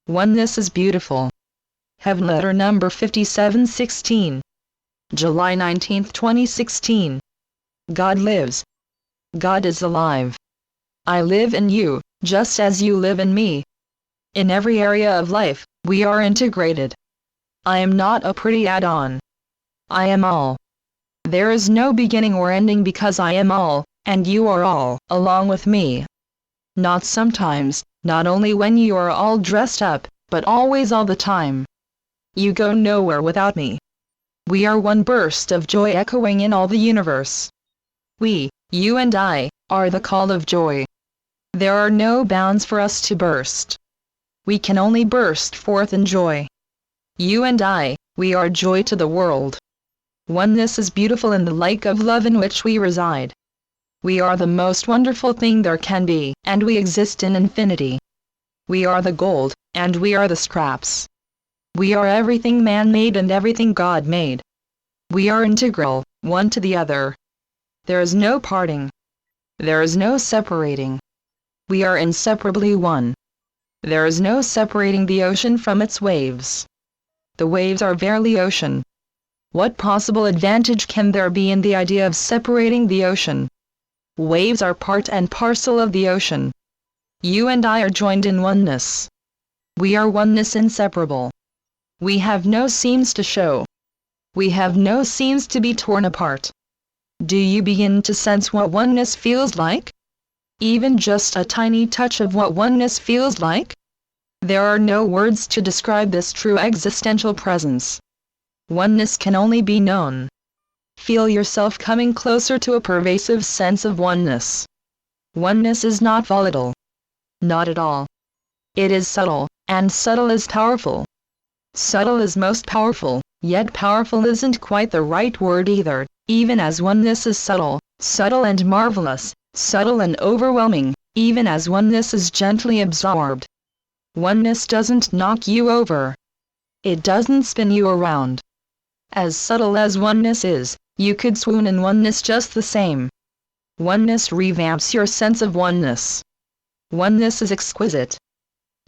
Oneness is beautiful. Heavenletter number 5716. July 19, 2016. God lives. God is alive. I live in you, just as you live in me. In every area of life, we are integrated. I am not a pretty add-on. I am all. There is no beginning or ending because I am all, and you are all, along with me. Not sometimes, not only when you are all dressed up, but always all the time. You go nowhere without me. We are one burst of joy echoing in all the universe. We, you and I, are the call of joy. There are no bounds for us to burst. We can only burst forth in joy. You and I, we are joy to the world. Oneness is beautiful in the lake of love in which we reside. We are the most wonderful thing there can be, and we exist in infinity. We are the gold, and we are the scraps. We are everything man made and everything God made. We are integral, one to the other. There is no parting. There is no separating. We are inseparably one. There is no separating the ocean from its waves. The waves are verily ocean. What possible advantage can there be in the idea of separating the ocean? Waves are part and parcel of the ocean. You and I are joined in oneness. We are oneness inseparable. We have no seams to show. We have no seams to be torn apart. Do you begin to sense what oneness feels like? Even just a tiny touch of what oneness feels like? There are no words to describe this true existential presence. Oneness can only be known. Feel yourself coming closer to a pervasive sense of oneness. Oneness is not volatile. Not at all. It is subtle, and subtle is powerful. Subtle is most powerful, yet powerful isn't quite the right word either, even as oneness is subtle, subtle and marvelous, subtle and overwhelming, even as oneness is gently absorbed. Oneness doesn't knock you over. It doesn't spin you around. As subtle as oneness is, you could swoon in oneness just the same. Oneness revamps your sense of oneness. Oneness is exquisite.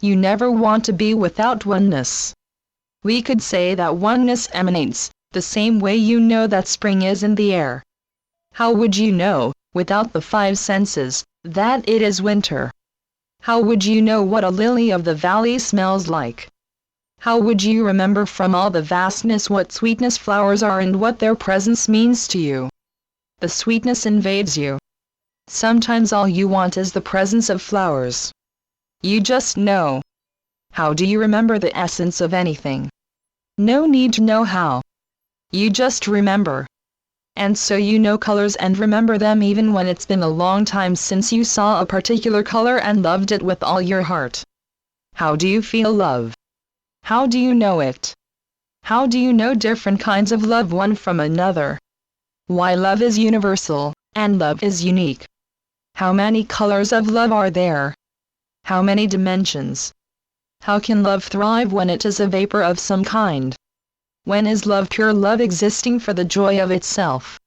You never want to be without oneness. We could say that oneness emanates, the same way you know that spring is in the air. How would you know, without the five senses, that it is winter? How would you know what a lily of the valley smells like? How would you remember from all the vastness what sweetness flowers are and what their presence means to you? The sweetness invades you. Sometimes all you want is the presence of flowers. You just know. How do you remember the essence of anything? No need to know how. You just remember. And so you know colors and remember them even when it's been a long time since you saw a particular color and loved it with all your heart. How do you feel love? How do you know it? How do you know different kinds of love one from another? Why love is universal, and love is unique. How many colors of love are there? How many dimensions? How can love thrive when it is a vapor of some kind? When is love pure love existing for the joy of itself?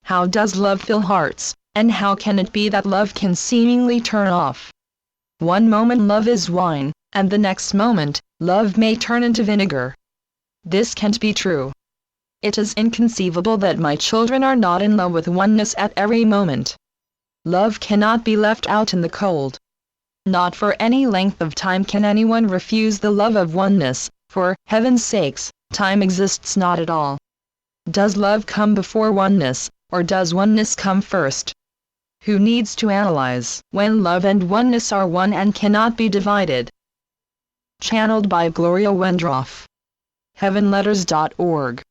How does love fill hearts, and how can it be that love can seemingly turn off? One moment love is wine, and the next moment, love may turn into vinegar. This can't be true. It is inconceivable that my children are not in love with oneness at every moment. Love cannot be left out in the cold. Not for any length of time can anyone refuse the love of oneness, for heaven's sakes, time exists not at all. Does love come before oneness, or does oneness come first? Who needs to analyze when love and oneness are one and cannot be divided? Channeled by Gloria Wendroff. Heavenletters.org